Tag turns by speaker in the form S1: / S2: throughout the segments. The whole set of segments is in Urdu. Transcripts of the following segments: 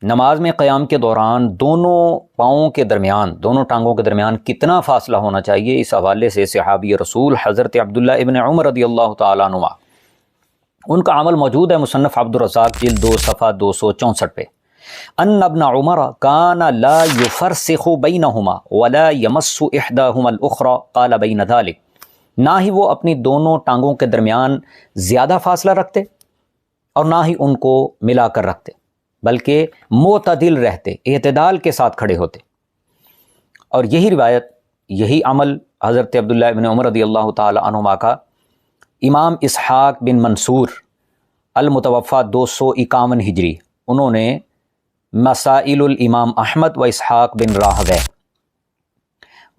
S1: نماز میں قیام کے دوران دونوں پاؤں کے درمیان، دونوں ٹانگوں کے درمیان کتنا فاصلہ ہونا چاہیے، اس حوالے سے صحابی رسول حضرت عبداللہ ابن عمر رضی اللہ تعالیٰ عنہ ان کا عمل موجود ہے مصنف عبد الرزاق جلد 2 صفحہ 264 پہ۔ ان ابن عمر کان لا یفرسخ بینہما ولا یمس احداہما الاخری قال بین ذلک، نہ ہی وہ اپنی دونوں ٹانگوں کے درمیان زیادہ فاصلہ رکھتے اور نہ ہی ان کو ملا کر رکھتے، بلکہ معتدل رہتے، اعتدال کے ساتھ کھڑے ہوتے۔ اور یہی روایت، یہی عمل حضرت عبداللہ ابن عمر رضی اللہ تعالی عنہما کا امام اسحاق بن منصور المتوفی 251 ہجری، انہوں نے مسائل الامام احمد و اسحاق بن راہویہ،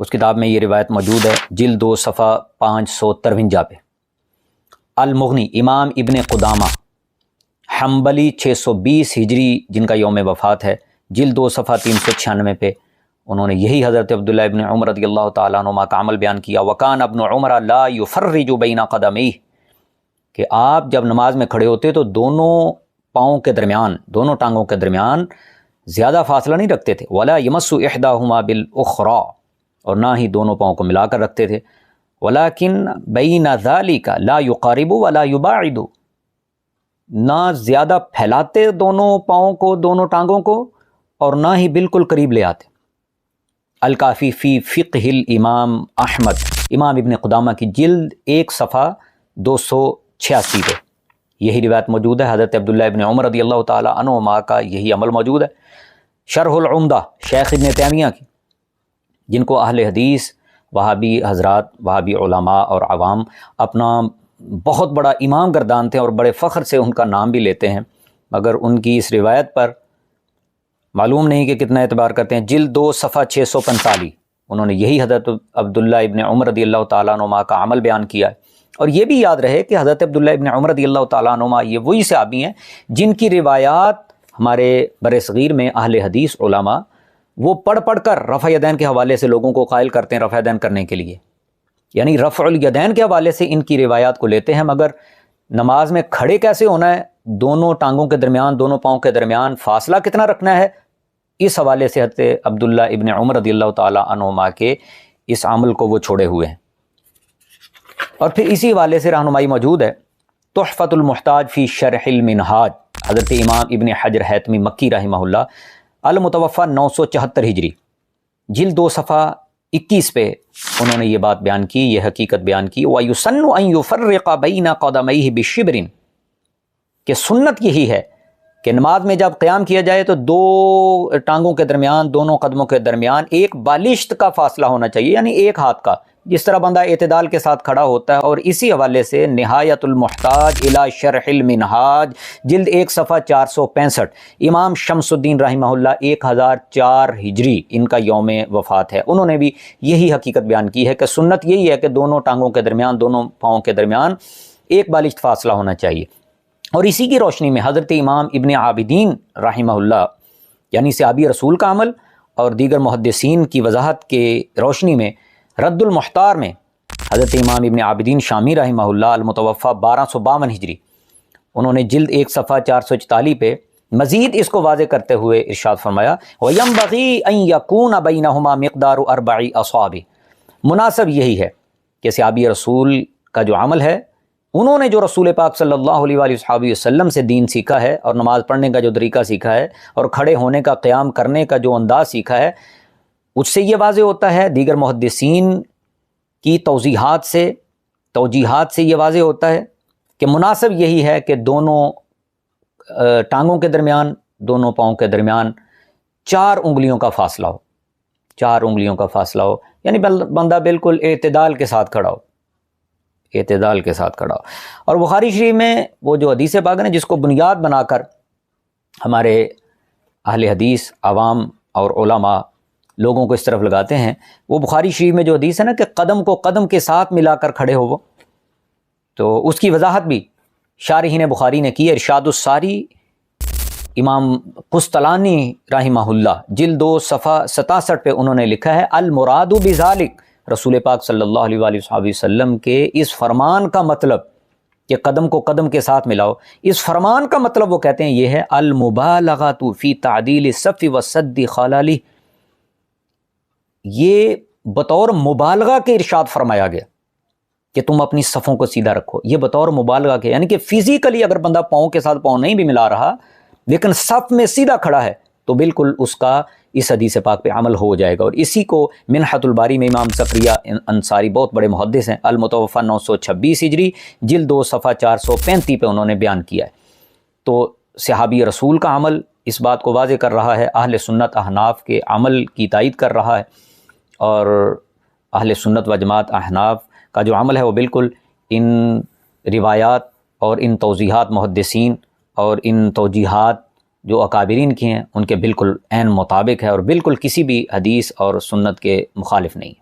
S1: اس کتاب میں یہ روایت موجود ہے، جلد 2 صفحہ 553 پہ۔ المغنی امام ابن قدامہ حنبلی 620 ہجری جن کا یوم وفات ہے، جلد 2 صفحہ 396 پہ انہوں نے یہی حضرت عبداللہ ابن عمر رضی اللہ تعالیٰ عنہما کا عمل بیان کیا۔ وکان ابن عمر لا یفرج بین قدمیہ، کہ آپ جب نماز میں کھڑے ہوتے تو دونوں پاؤں کے درمیان، دونوں ٹانگوں کے درمیان زیادہ فاصلہ نہیں رکھتے تھے۔ ولا یمس احداہما بالاخری، اور نہ ہی دونوں پاؤں کو ملا کر رکھتے تھے۔ ولیکن بین ذالک لا یقارب ولا یباعد، نہ زیادہ پھیلاتے دونوں پاؤں کو، دونوں ٹانگوں کو، اور نہ ہی بالکل قریب لے آتے۔ الکافی فی فقہ الامام احمد، امام ابن قدامہ کی جلد 1 صفحہ 286 پہ یہی روایت موجود ہے۔ حضرت عبداللہ ابن عمر رضی اللہ تعالیٰ عنہما کا یہی عمل موجود ہے۔ شرح العمدہ شیخ ابن تیمیہ کی، جن کو اہل حدیث، وہابی حضرات، وہابی علماء اور عوام اپنا بہت بڑا امام گردانتے ہیں اور بڑے فخر سے ان کا نام بھی لیتے ہیں، مگر ان کی اس روایت پر معلوم نہیں کہ کتنا اعتبار کرتے ہیں۔ جلد 2 صفحہ 645 انہوں نے یہی حضرت عبداللہ ابن عمر رضی اللہ تعالیٰ عنہما کا عمل بیان کیا ہے۔ اور یہ بھی یاد رہے کہ حضرت عبداللہ ابن عمر رضی اللہ تعالیٰ عنہما یہ وہی صحابی ہیں جن کی روایات ہمارے بر صغیر میں اہل حدیث علماء وہ پڑھ پڑھ کر رفع یدین کے حوالے سے لوگوں کو قائل کرتے ہیں رفع یدین کرنے کے لیے، یعنی رفع الیدین کے حوالے سے ان کی روایات کو لیتے ہیں، مگر نماز میں کھڑے کیسے ہونا ہے، دونوں ٹانگوں کے درمیان، دونوں پاؤں کے درمیان فاصلہ کتنا رکھنا ہے، اس حوالے سے حضرت عبداللہ ابن عمر رضی اللہ تعالیٰ عنہما کے اس عمل کو وہ چھوڑے ہوئے ہیں۔ اور پھر اسی حوالے سے رہنمائی موجود ہے تحفۃ المحتاج فی شرح المنہاج، حضرت امام ابن حجر حیتمی مکی رحمہ اللہ المتوفی 974 ہجری، جلد 2 صفحہ 21 پہ انہوں نے یہ بات بیان کی، یہ حقیقت بیان کی۔ وَيُسَنُّ أَن يُفَرِّقَ بَيْنَ قَدَمَيْهِ بِشِبْرٍ، کہ سنت یہی ہے کہ نماز میں جب قیام کیا جائے تو دو ٹانگوں کے درمیان، دونوں قدموں کے درمیان ایک بالشت کا فاصلہ ہونا چاہیے، یعنی ایک ہاتھ کا، جس طرح بندہ اعتدال کے ساتھ کھڑا ہوتا ہے۔ اور اسی حوالے سے نہایت المحتاج الی شرح المنہاج، جلد 1 صفحہ 465، امام شمس الدین رحمہ اللہ 1004 ہجری ان کا یوم وفات ہے، انہوں نے بھی یہی حقیقت بیان کی ہے کہ سنت یہی ہے کہ دونوں ٹانگوں کے درمیان، دونوں پاؤں کے درمیان ایک بالشت فاصلہ ہونا چاہیے۔ اور اسی کی روشنی میں حضرت امام ابن عابدین رحمہ اللہ، یعنی صحابی رسول کا عمل اور دیگر محدثین کی وضاحت کے روشنی میں رد المحتار میں حضرت امام ابن عابدین شامی رحمہ اللہ المتوفی 1252 ہجری، انہوں نے جلد 1 صفحہ 444 پہ مزید اس کو واضح کرتے ہوئے ارشاد فرمایا وَيَنبَغِي أَن يَكُونَ بَيْنَهُمَا مِقْدَارُ 4 أَصَابِعٍ، مناسب یہی ہے کہ صحابی رسول کا جو عمل ہے، انہوں نے جو رسول پاک صلی اللہ علیہ وآلہ وسلم سے دین سیکھا ہے اور نماز پڑھنے کا جو طریقہ سیکھا ہے اور کھڑے ہونے کا، قیام کرنے کا جو انداز سیکھا ہے، اس سے یہ واضح ہوتا ہے، دیگر محدثین کی توضیحات سے، توجیحات سے یہ واضح ہوتا ہے کہ مناسب یہی ہے کہ دونوں ٹانگوں کے درمیان، دونوں پاؤں کے درمیان 4 انگلیوں کا فاصلہ ہو، 4 انگلیوں کا فاصلہ ہو، یعنی بندہ بالکل اعتدال کے ساتھ کھڑا ہو، اعتدال کے ساتھ کھڑا ہو۔ اور بخاری شریف میں وہ جو حدیث پاک ہے جس کو بنیاد بنا کر ہمارے اہل حدیث، عوام اور علماء لوگوں کو اس طرف لگاتے ہیں، وہ بخاری شریف میں جو حدیث ہے نا کہ قدم کو قدم کے ساتھ ملا کر کھڑے ہو، وہ تو اس کی وضاحت بھی شارحین بخاری نے کی ہے۔ ارشاد الساری امام قسطلانی رحمہ اللہ جلد 2 صفحہ 67 پہ انہوں نے لکھا ہے المراد بذالک، رسول پاک صلی اللہ علیہ وآلہ وسلم کے اس فرمان کا مطلب کہ قدم کو قدم کے ساتھ ملاؤ. اس فرمان کا مطلب وہ کہتے ہیں یہ ہے المبالغۃ فی تعدیل الصف وسد خلالی. یہ بطور مبالغہ کے ارشاد فرمایا گیا کہ تم اپنی صفوں کو سیدھا رکھو. یہ بطور مبالغہ کے، یعنی کہ فزیکلی اگر بندہ پاؤں کے ساتھ پاؤں نہیں بھی ملا رہا لیکن صف میں سیدھا کھڑا ہے تو بالکل اس کا اس حدیث پاک پہ عمل ہو جائے گا. اور اسی کو منحۃ الباری میں امام زکریہ انصاری بہت بڑے محدث ہیں، المتوفی 926 ہجری جلد 2 صفحہ 435 پہ انہوں نے بیان کیا ہے. تو صحابی رسول کا عمل اس بات کو واضح کر رہا ہے، اہل سنت احناف کے عمل کی تائید کر رہا ہے، اور اہل سنت و جماعت احناف کا جو عمل ہے وہ بالکل ان روایات اور ان توضیحات محدثین اور ان توجیحات جو اکابرین کی ہیں ان کے بالکل عین مطابق ہے، اور بالکل کسی بھی حدیث اور سنت کے مخالف نہیں.